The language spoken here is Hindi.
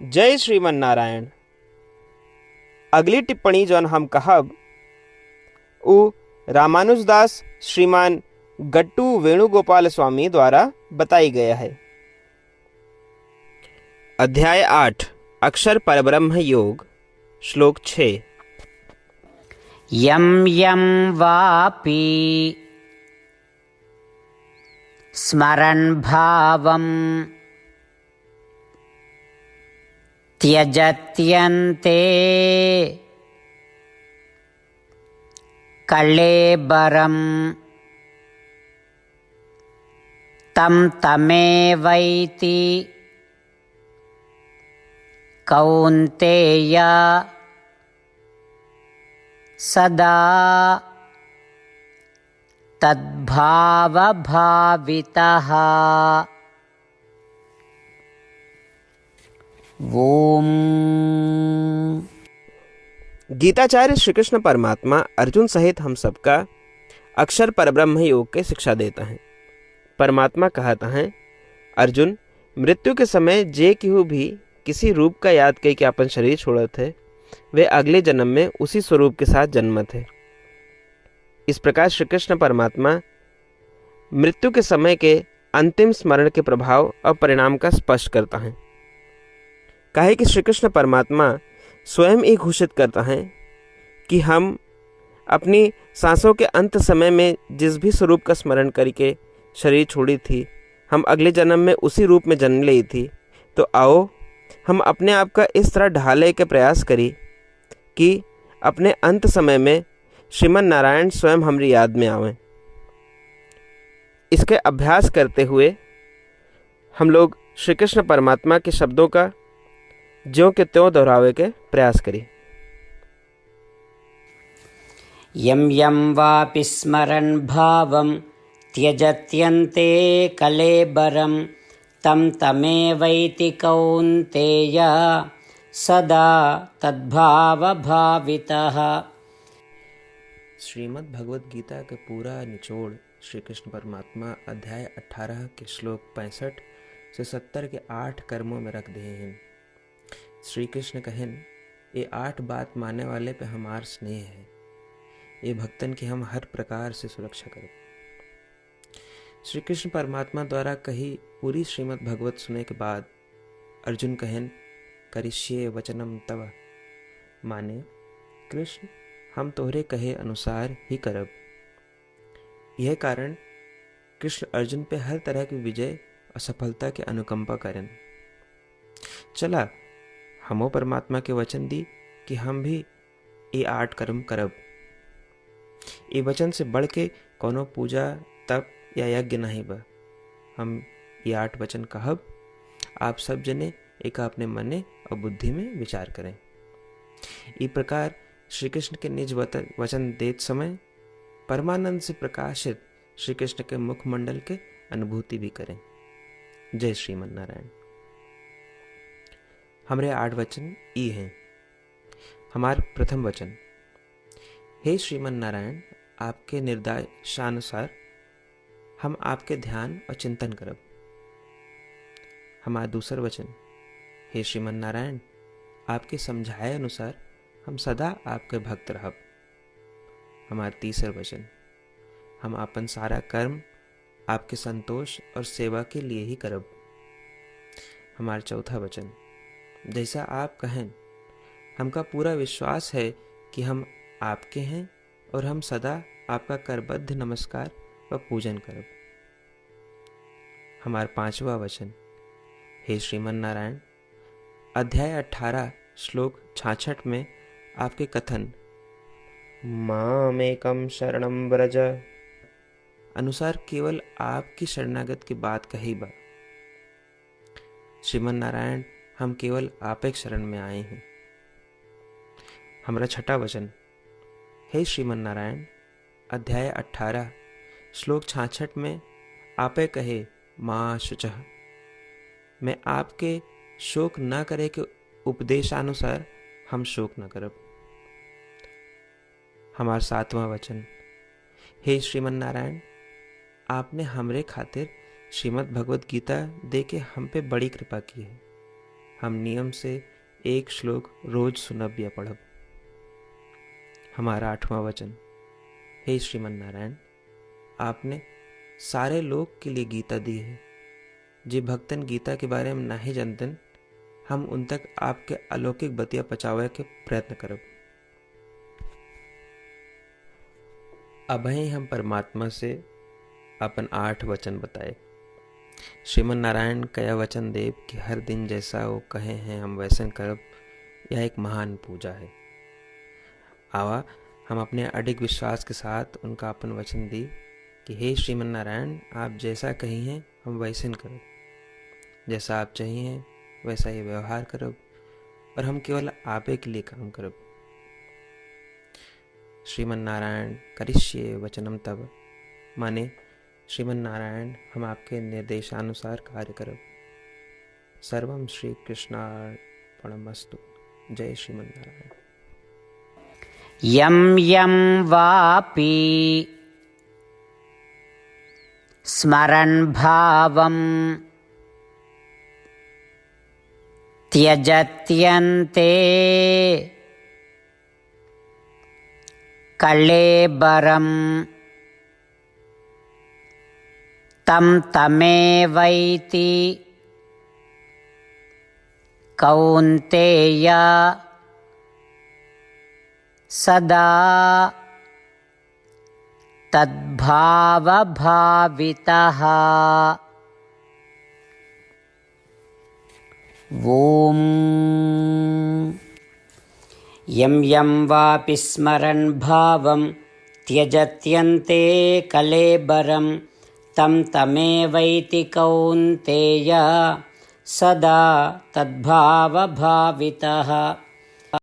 जय श्रीमन नारायण। अगली टिप्पणी जौन हम कहब उ रामानुजदास श्रीमान गट्टू वेणुगोपाल स्वामी द्वारा बताई गया है। अध्याय 8 अक्षर परब्रह्म योग श्लोक 6। यं यं वापि स्मरन् भावं त्यजत्यन्ते कळेबरं तं तमेवैति कौन्तेय सदा तद्भावभावितः। ओम। गीताचार्य श्री कृष्ण परमात्मा अर्जुन सहित हम सबका अक्षर परब्रह्म योग के शिक्षा देता है। परमात्मा कहता है, अर्जुन, मृत्यु के समय जे केहू भी किसी रूप का याद कई के अपन शरीर छोड़त है, वे अगले जन्म में उसी स्वरूप के साथ जन्मत है। इस प्रकार श्री कृष्ण परमात्मा मृत्यु के समय के अंतिम स्मरण के प्रभाव और परिणाम का स्पष्ट करता है। काहे कि श्री कृष्ण परमात्मा स्वयं ही घोषित करता है कि हम अपनी सांसों के अंत समय में जिस भी स्वरूप का स्मरण करके शरीर छोड़ी थी, हम अगले जन्म में उसी रूप में जन्म ली थी। तो आओ हम अपने आप का इस तरह ढालने के प्रयास करी कि अपने अंत समय में श्रीमन नारायण स्वयं हमारी याद में आवें। इसके अभ्यास करते हुए हम लोग श्री कृष्ण परमात्मा के शब्दों का ज्यों के त्यों दोहरावे के प्रयास करें। यं यं वापि स्मरन् भावं त्यजत्यन्ते कलेबरं तं तमेवैति कौन्तेय सदा तद्भावभावितः। श्रीमद् भगवद गीता का पूरा निचोड़ श्री कृष्ण परमात्मा अध्याय 18 के श्लोक 65 से 70 के 8 कर्मों में रख दिए हैं। श्री कृष्ण कहन, ये 8 बात मानने वाले पे हमार स्नेह है, ये भक्तन की हम हर प्रकार से सुरक्षा करो। श्री कृष्ण परमात्मा द्वारा कही पूरी श्रीमद् भगवत सुने के बाद अर्जुन कहन, करिष्ये वचनम तव, माने कृष्ण हम तोहरे कहे अनुसार ही करब। यह कारण कृष्ण अर्जुन पे हर तरह की विजय और सफलता के अनुकंपा करें। चला हमो परमात्मा के वचन दी कि हम भी ये 8 कर्म करब। ये वचन से बढ़ के कोनो पूजा तप या यज्ञ नहीं बा। हम ये 8 वचन कहब, आप सब जने एक अपने मने और बुद्धि में विचार करें। इस प्रकार श्री कृष्ण के निज वचन देत समय परमानंद से प्रकाशित श्री कृष्ण के मुखमंडल के अनुभूति भी करें। जय श्रीमन नारायण। हमारे 8 वचन ई हैं। हमार प्रथम वचन, हे श्रीमन नारायण, आपके निर्देशानुसार हम आपके ध्यान और चिंतन करब। हमारा दूसर वचन, हे श्रीमन नारायण, आपके समझाए अनुसार हम सदा आपके भक्त रहब। हमारा तीसर वचन, हम अपन सारा कर्म आपके संतोष और सेवा के लिए ही करब। हमारा चौथा वचन, जैसा आप कहें, हमका पूरा विश्वास है कि हम आपके हैं और हम सदा आपका करबद्ध नमस्कार व पूजन करब। हमारा पांचवा वचन, हे श्रीमन नारायण, अध्याय 18 श्लोक 66 में आपके कथन मामेकम शरणम व्रज अनुसार केवल आपकी शरणागत की बात कही बा। श्रीमन नारायण, हम केवल आप एक शरण में आए हैं। हमारा छठा वचन, हे श्रीमन नारायण, अध्याय 18 श्लोक 66 में आपे कहे माँ शुचः, मैं आपके शोक न करे के उपदेशानुसार हम शोक न करब। हमारा 7वां वचन, हे श्रीमन नारायण, आपने हमरे खातिर श्रीमद् भगवत गीता दे के हम पे बड़ी कृपा की है। हम नियम से एक श्लोक रोज सुनब या पढ़ब। हमारा 8वां वचन। हे श्रीमन नारायण, आपने सारे लोग के लिए गीता दी है। जे भक्तन गीता के बारे में नहीं जानतन, हम उन तक आपके अलौकिक बतिया पहुंचावे के प्रयत्न करब। अभय हम परमात्मा से अपन 8 वचन बताए। श्रीमन नारायण कया वचन देव कि हर दिन जैसा वो कहे हैं हम वैसन करब। यह एक महान पूजा है। आवा हम अपने अडिग विश्वास के साथ उनका अपन वचन दी कि हे श्रीमन नारायण, आप जैसा कही हैं हम वैसन करब, जैसा आप चाहिए वैसा ही व्यवहार करब और हम केवल आपे के लिए काम करब। श्रीमन नारायण करिष्ये वचनम तब, माने श्रीमन नारायण हम आपके निर्देशानुसार कार्य करब। सर्वम श्री कृष्णार्पणमस्तु। जय श्रीमन नारायण। यं यं वापि स्मरन् भावं त्यजत्यन्ते कलेबरं तं तमेवैति कौन्तेय सदा तद्भावभावितः। ॐ यं यं वापि स्मरन् भावं त्यजत्यन्ते कलेबरं तं तमेवैति कौन्तेय सदा तद्भावभावितः।